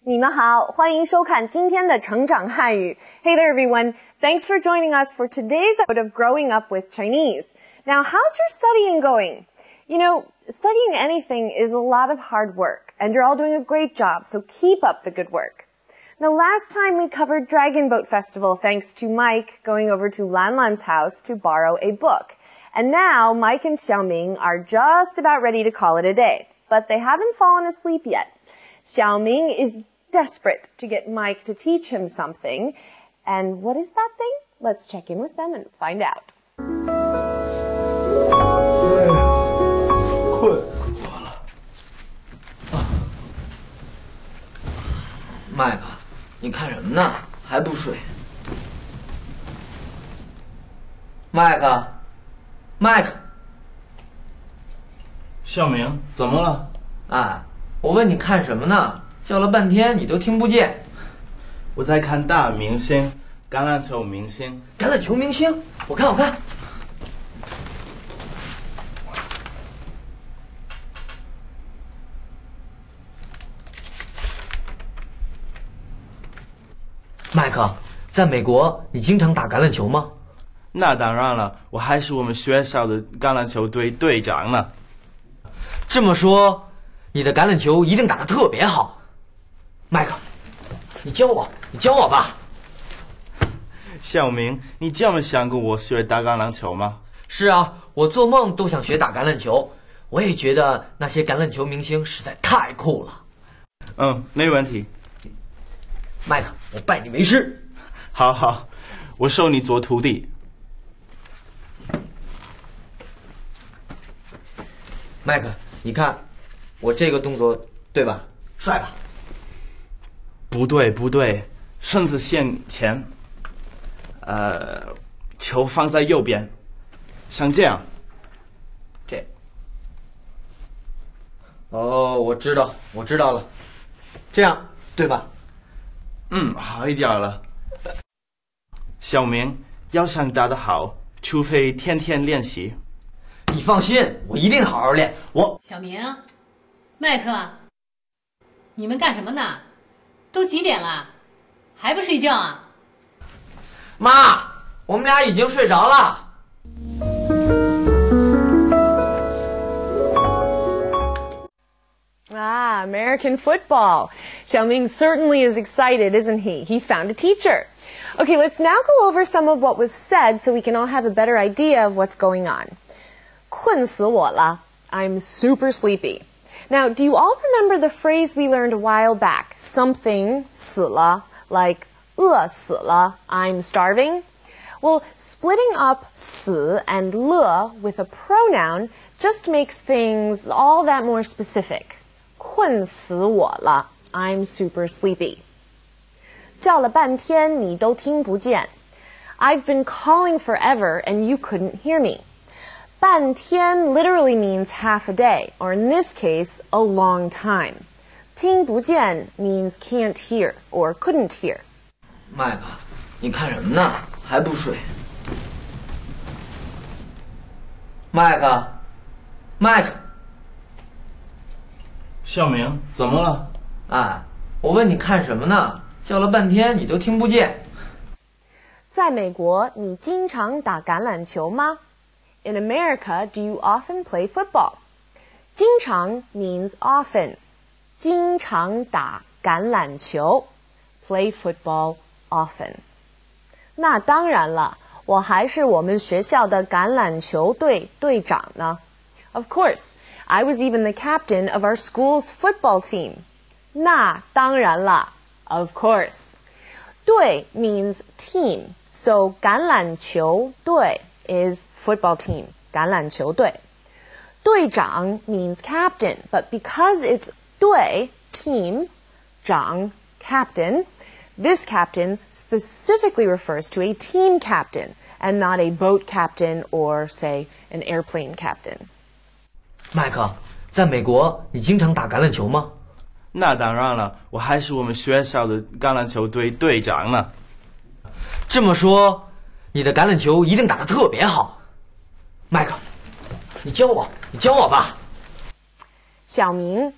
你们好，欢迎收看今天的成长汉语。Hey there everyone, thanks for joining us for today's episode of Growing Up with Chinese. Now, how's your studying going? You know, studying anything is a lot of hard work, and you're all doing a great job, so keep up the good work. Now, last time we covered Dragon Boat Festival thanks to Mike going over to Lan Lan's house to borrow a book. And now Mike and Xiaoming are just about ready to call it a day, but they haven't fallen asleep yet. Xiaoming is desperate to get Mike to teach him something. And what is that thing? Let's check in with them and find out. 困死我了。麦克，你看什么呢？还不睡？麦克，麦克，小明，怎么了？哎，我问你看什么呢？叫了半天你都听不见。我在看大明星，橄榄球明星。橄榄球明星？我看。麦克，在美国你经常打橄榄球吗？那当然了，我还是我们学校的橄榄球队队长呢。这么说，你的橄榄球一定打得特别好。麦克，你教我吧。小明，你这么想过我学打橄榄球吗？是啊，我做梦都想学打橄榄球。我也觉得那些橄榄球明星实在太酷了。没问题。麦克，我拜你为师。好，我收你做徒弟。麦克，你看我这个动作对吧？帅吧？不对，身子向前，球放在右边，像这样。哦，我知道了，这样对吧？好一点了。小明，要想打得好，除非天天练习。你放心，我一定好好练。小明，麦克，你们干什么呢？都几点了，还不睡觉啊？妈，我们俩已经睡着了。American football. Xiaoming certainly is excited, isn't he? He's found a teacher. Okay, let's now go over some of what was said so we can all have a better idea of what's going on. 困死我了. I'm super sleepy. Now, do you all remember the phrase we learned a while back? Something 死了, like 饿死了, I'm starving. Well, splitting up 死 and 了 with a pronoun just makes things all that more specific. 困死我了, I'm super sleepy. 叫了半天你都听不见. I've been calling forever and you couldn't hear me. 半天 literally means half a day, or in this case, a long time. 听不见 means can't hear or couldn't hear. 麦克，你看什么呢？还不睡？麦克。小明，怎么了？哎，我问你看什么呢？叫了半天你都听不见。在美国，你经常打橄榄球吗？ In America, do you often play football? 经常 means often. 经常打橄榄球 play football often. 那当然了，我还是我们学校的橄榄球队队长呢。Of course, I was even the captain of our school's football team. 那当然了 of course. 队 means team, so 橄榄球队 is football team, 橄榄球队。队长 means captain, but because it's 队 team, 长 captain, this captain specifically refers to a team captain and not a boat captain or, say, an airplane captain. 麦克，在美国你经常打橄榄球吗？那当然了，我还是我们学校的橄榄球队队长呢。这么说，你的橄榄球一定打得特别好。麦克，你教我吧。小明，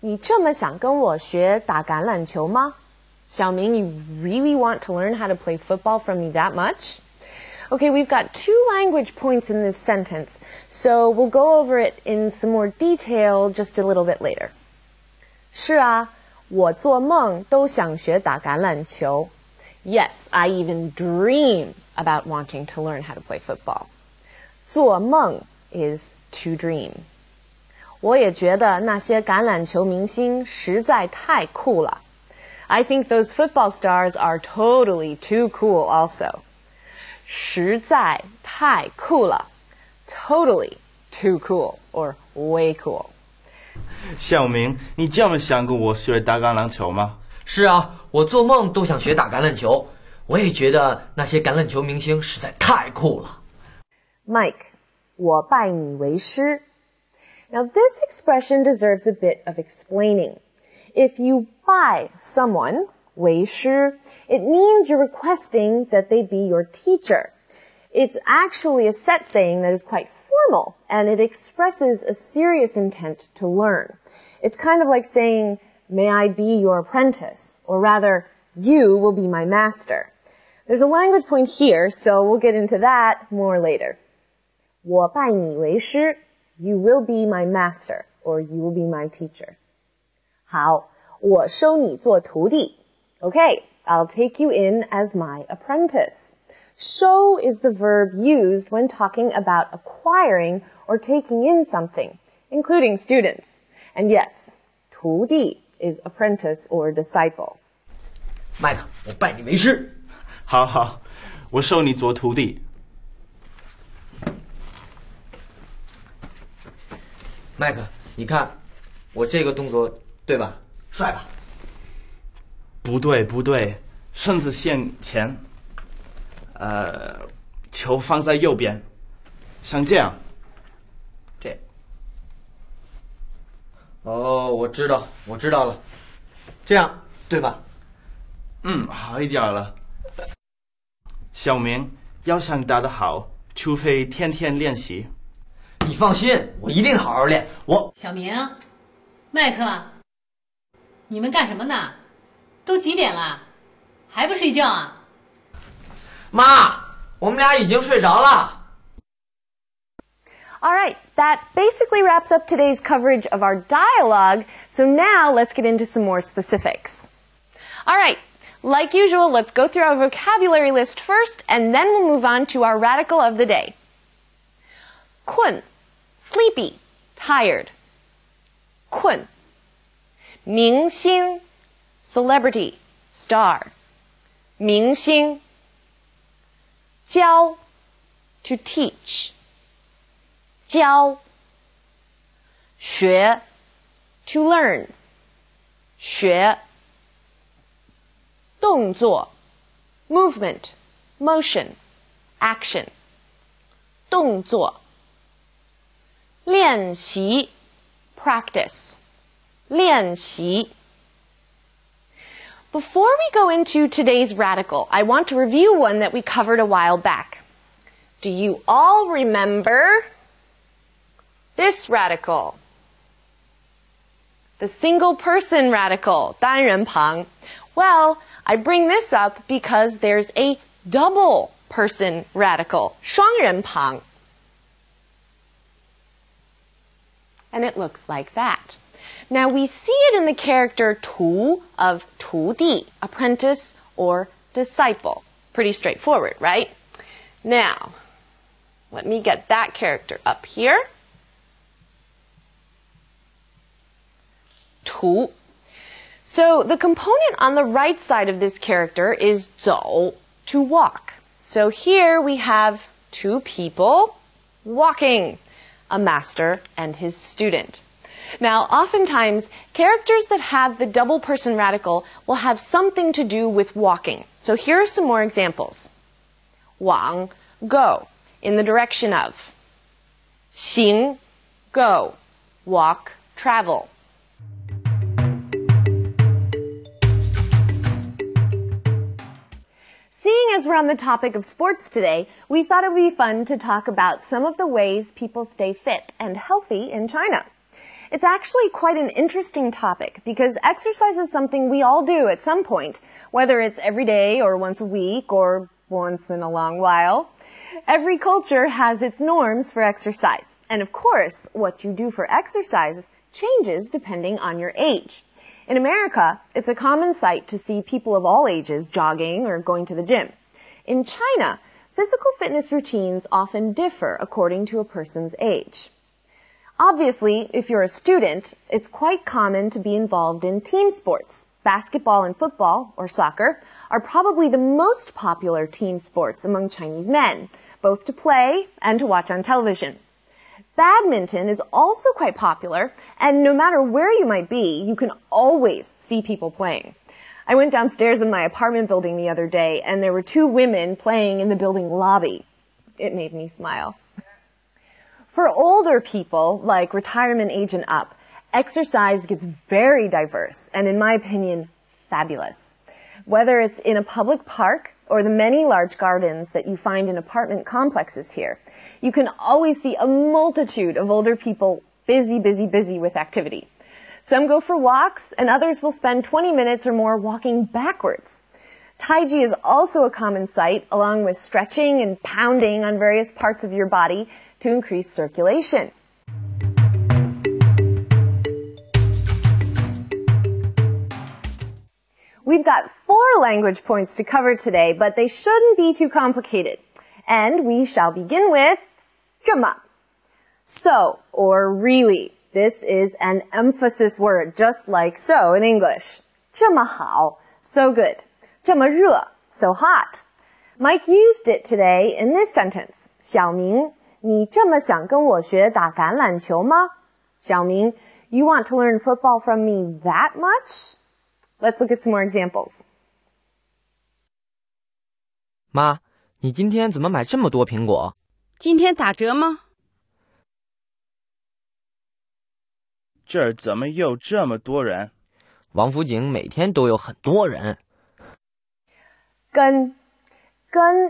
你这么想跟我学打橄榄球吗？小明, you really want to learn how to play football from me that much? Okay, we've got 2 language points in this sentence, so we'll go over it in some more detail just a little bit later. 是啊，我做梦都想学打橄榄球。Yes, I even dream about wanting to learn how to play football. 做梦 is to dream. 我也觉得那些橄榄球明星实在太酷了。I think those football stars are totally too cool also. 实在太酷了 totally too cool or way cool. 小明，你这么想跟我学打橄榄球吗？是啊，我做梦都想学打橄榄球。我也觉得那些橄榄球明星实在太酷了。Mike, 我拜你为师。Now this expression deserves a bit of explaining. If you buy someone, 为师, it means you're requesting that they be your teacher. It's actually a set saying that is quite formal, and it expresses a serious intent to learn. It's kind of like saying, may I be your apprentice? Or rather, you will be my master. There's a language point here, so we'll get into that more later. 我拜你为师, you will be my master, or you will be my teacher. 好，我收你做徒弟. Okay, I'll take you in as my apprentice. 收 is the verb used when talking about acquiring or taking in something, including students. And yes, 徒弟 is apprentice or disciple. 麦克，我拜你为师。好好，我收你做徒弟。麦克，你看我这个动作对吧？帅吧？不对不对，身子向前，球放在右边，像这样。这。哦，我知道了，这样对吧？好一点了。小明，要想打得好，除非天天练习。你放心，我一定好好练。小明，麦克，你们干什么呢？都几点了，还不睡觉啊？妈，我们俩已经睡着了。All right, that basically wraps up today's coverage of our dialogue. So now let's get into some more specifics. All right, like usual, let's go through our vocabulary list first, and then we'll move on to our radical of the day. 困, sleepy, tired. 困. 明星, celebrity, star. 明星. 教, to teach. 教. 学, to learn. 学. 动作 movement, motion, action. 动作. 练习 practice. 练习. Before we go into today's radical, I want to review one that we covered a while back. Do you all remember this radical? The single person radical, 单人旁. Well, I bring this up because there's a double person radical, 双人旁. And it looks like that. Now we see it in the character 徒 of 徒弟, apprentice or disciple. Pretty straightforward, right? Now, let me get that character up here. 徒. So the component on the right side of this character is 走, to walk. So here we have 2 people walking, a master and his student. Now, oftentimes, characters that have the double person radical will have something to do with walking. So here are some more examples. 往, go, in the direction of. 行, go, walk, travel. Seeing as we're on the topic of sports today, we thought it would be fun to talk about some of the ways people stay fit and healthy in China. It's actually quite an interesting topic because exercise is something we all do at some point, whether it's every day or once a week or once in a long while. Every culture has its norms for exercise. And of course, what you do for exercise changes depending on your age. In America, it's a common sight to see people of all ages jogging or going to the gym. In China, physical fitness routines often differ according to a person's age. Obviously, if you're a student, it's quite common to be involved in team sports. Basketball and football, or soccer, are probably the most popular team sports among Chinese men, both to play and to watch on television. Badminton is also quite popular, and no matter where you might be, you can always see people playing. I went downstairs in my apartment building the other day, and there were 2 women playing in the building lobby. It made me smile. For older people, like retirement age and up, exercise gets very diverse and, in my opinion, fabulous. Whether it's in a public park or the many large gardens that you find in apartment complexes here, you can always see a multitude of older people busy with activity. Some go for walks, and others will spend 20 minutes or more walking backwards. Taiji is also a common sight, along with stretching and pounding on various parts of your body to increase circulation. We've got 4 language points to cover today, but they shouldn't be too complicated. And we shall begin with 这么. So, or really. This is an emphasis word, just like so in English. 这么好, so good. 这么热, so hot. Mike used it today in this sentence. 小明, 你这么想跟我学打橄榄球吗? 小明, you want to learn football from me that much? Let's look at some more examples. 妈，你今天怎么买这么多苹果？今天打折吗？这儿怎么又这么多人？王府井每天都有很多人。跟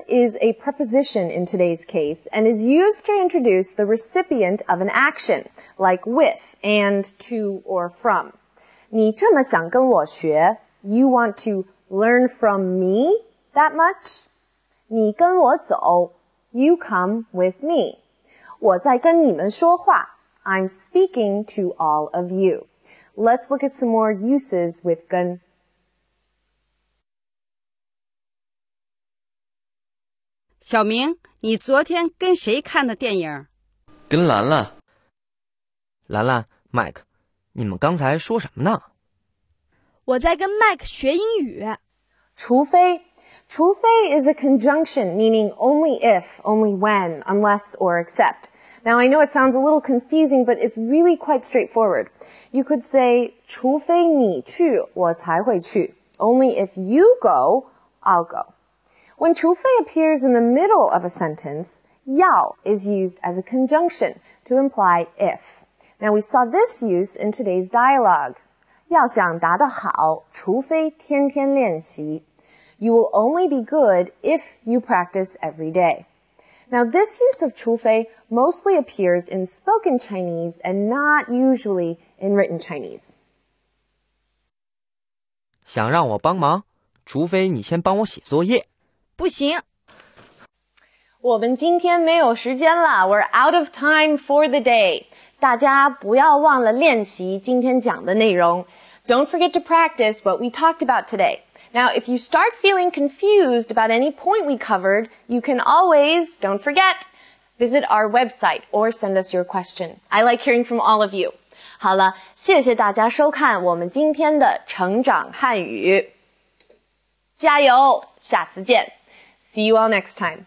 is a preposition in today's case and is used to introduce the recipient of an action, like with, and, to, or from. 你这么想跟我学, you want to learn from me that much? 你跟我走, you come with me. 我在跟你们说话. I'm speaking to all of you. Let's look at some more uses with 跟. 小明，你昨天跟谁看的电影？跟兰兰。兰兰 ，Mike， 你们刚才说什么呢？我在跟 Mike 学英语。除非 is a conjunction meaning only if, only when, unless, or except. Now, I know it sounds a little confusing, but it's really quite straightforward. You could say, 除非你去，我才会去. Only if you go, I'll go. When 除非 appears in the middle of a sentence, 要 is used as a conjunction to imply if. Now, we saw this use in today's dialogue. 要想答得好，除非天天练习. You will only be good if you practice every day. Now, this use of 除非 mostly appears in spoken Chinese and not usually in written Chinese. 想让我帮忙，除非你先帮我写作业。不行。我们今天没有时间了 We're out of time for the day. 大家不要忘了练习今天讲的内容. Don't forget to practice what we talked about today. Now, if you start feeling confused about any point we covered, you can always, don't forget, visit our website or send us your question. I like hearing from all of you. 好了，谢谢大家收看我们今天的成长汉语。加油，下次见。See you all next time.